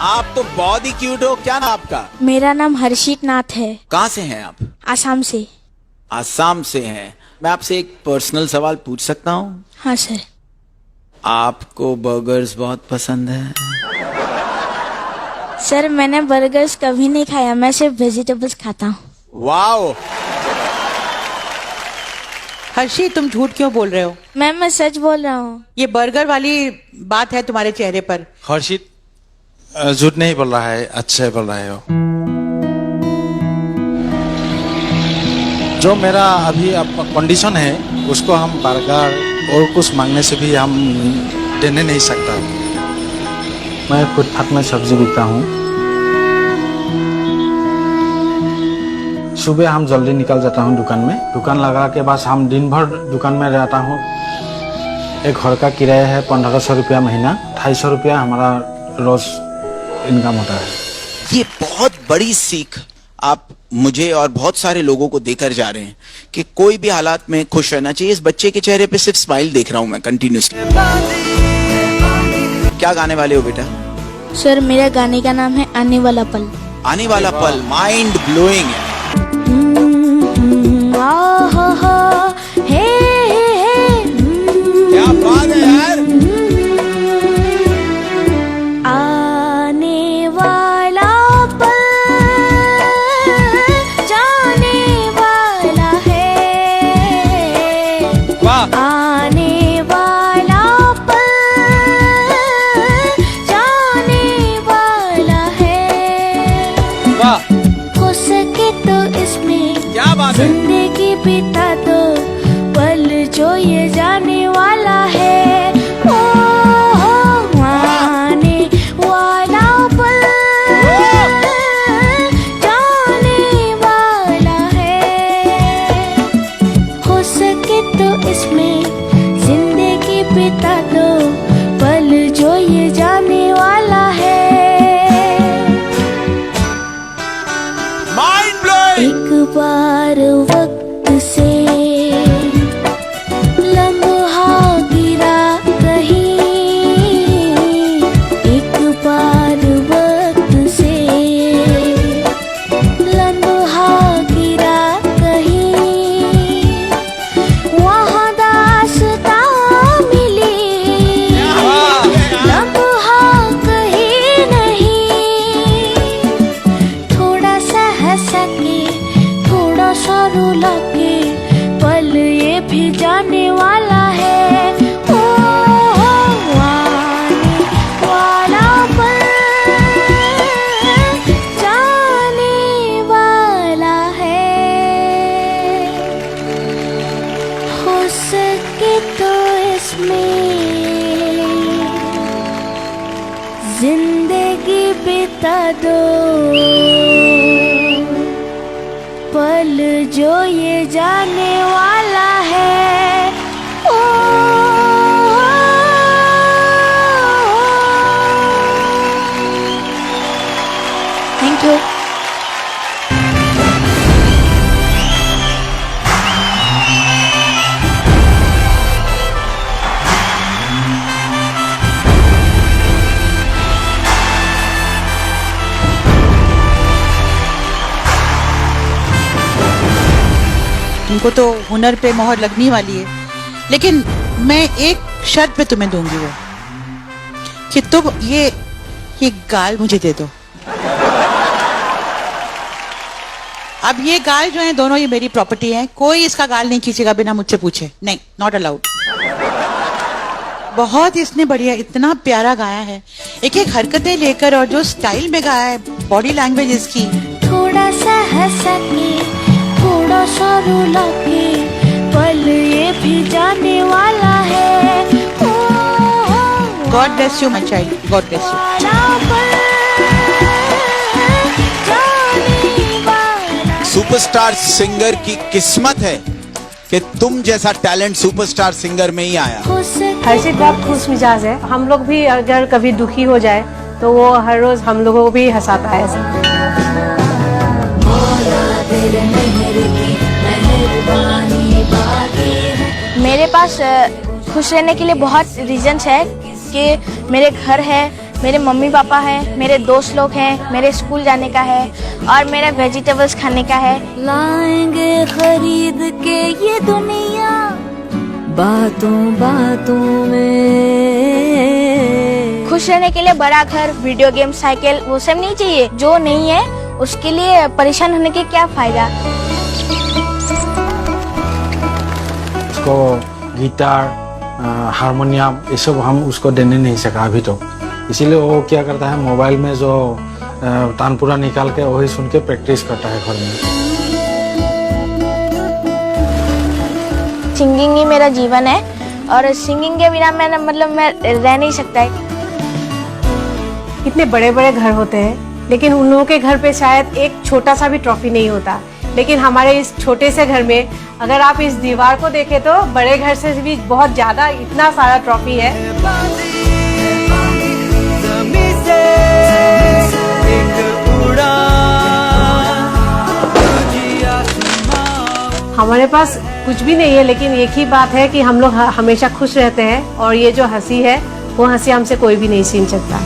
आप तो बहुत ही क्यूट हो। क्या नाम आपका? मेरा नाम हर्षित नाथ है। कहाँ से हैं आप? आसाम से। आसाम से हैं। मैं आपसे एक पर्सनल सवाल पूछ सकता हूँ? हाँ सर। आपको बर्गर्स बहुत पसंद है? सर मैंने बर्गर्स कभी नहीं खाया, मैं सिर्फ वेजिटेबल्स खाता हूँ। वाओ। हर्षी, तुम झूठ क्यों बोल रहे हो? मैम मैं सच बोल रहा हूँ। ये बर्गर वाली बात है तुम्हारे चेहरे पर। हर्षित झूठ नहीं बोल रहा है, अच्छे बोल रहे हो। जो मेरा अभी कंडीशन है उसको हम बर्गर और कुछ मांगने से भी हम देने नहीं सकता। मैं फुटपाथ में सब्जी बिकता हूँ। सुबह हम जल्दी निकल जाता हूँ दुकान में। दुकान लगा के बाद हम दिन भर दुकान में रहता हूँ। एक घर का किराया है 1500 रुपया महीना, 250 रुपया हमारा रोज इनकम होता है। ये बहुत बड़ी सीख आप मुझे और बहुत सारे लोगों को देकर जा रहे हैं कि कोई भी हालात में खुश रहना चाहिए। इस बच्चे के चेहरे पे सिर्फ स्माइल देख रहा हूं मैं कंटिन्यूसली। क्या गाने वाले हो बेटा? सर मेरे गाने का नाम है आने वाला पल। आने वाला पल माइंड ब्लोइंग है। क्या बात है यार। आने वाला पल जाने वाला है। वाह। आने वाला पल जाने वाला है। वाह। हो सके तो इसमें क्या बात है। जिंदगी बिता दो पल जो ये जाने वाला है। ओ आने वाला पल जाने वाला है। हो सके तो इसमें जिंदगी बिता दो पल जो ये जाने वाला है। Mind blowing. एक बार वक्त से लम्हा गिरा कहीं। एक बार वक्त से लम्हा गिरा कहीं। वहाँ दास्तां मिली लम्हा कहीं नहीं। थोड़ा सा हंसा के थोड़ा सा रुला के पल ये भी जाने वाला है। ओ आने वाला पल जाने वाला है। हो सके तो इसमें जिंदगी बिता दो पल जो ये जाने वाला है। ओ थैंक यू। तुमको तो हुनर पे मोहर लगने वाली है, लेकिन मैं एक शर्त पे तुम्हें दूंगी, वो कि तुम ये गाल मुझे दे दो। अब ये गाल जो है दोनों ये मेरी प्रॉपर्टी है, कोई इसका गाल नहीं खींचेगा बिना मुझसे पूछे। नहीं, नॉट अलाउड। बहुत इसने बढ़िया, इतना प्यारा गाया है, एक एक हरकतें लेकर और जो स्टाइल में गाया है, बॉडी लैंग्वेज इसकी। थोड़ा सा हंसा के थोड़ा सा रुला के पल ये भी जाने वाला है। God bless you my child, God bless you. Superstar singer की किस्मत है कि तुम जैसा टैलेंट सुपरस्टार सिंगर में ही आया। हर्षित बहुत खुश मिजाज है। हम लोग भी अगर कभी दुखी हो जाए तो वो हर रोज हम लोगों को भी हंसाता है। मेरे पास खुश रहने के लिए बहुत रीजंस है कि मेरे घर है, मेरे मम्मी पापा हैं, मेरे दोस्त लोग हैं, मेरे स्कूल जाने का है और मेरा वेजिटेबल्स खाने का है। लाएंगे खरीद के ये दुनिया बातों बातों में। खुश रहने के लिए बड़ा घर, वीडियो गेम, साइकिल वो सब नहीं चाहिए। जो नहीं है उसके लिए परेशान होने के क्या फायदा। उसको गिटार, हारमोनियम ये सब हम उसको देने नहीं सका अभी तो, इसीलिए वो क्या करता है मोबाइल में जो तानपुरा निकाल के वही सुन के प्रैक्टिस करता है घर में। सिंगिंग ही मेरा जीवन है और सिंगिंग के बिना मैं रह नहीं सकता। कितने बड़े बड़े घर होते हैं लेकिन उन लोगों के घर पे शायद एक छोटा सा भी ट्रॉफी नहीं होता, लेकिन हमारे इस छोटे से घर में अगर आप इस दीवार को देखें तो बड़े घर से भी बहुत ज्यादा इतना सारा ट्रॉफी है। हमारे पास कुछ भी नहीं है लेकिन एक ही बात है कि हम लोग हमेशा खुश रहते हैं और ये जो हंसी है वो हंसी हमसे कोई भी नहीं छीन सकता।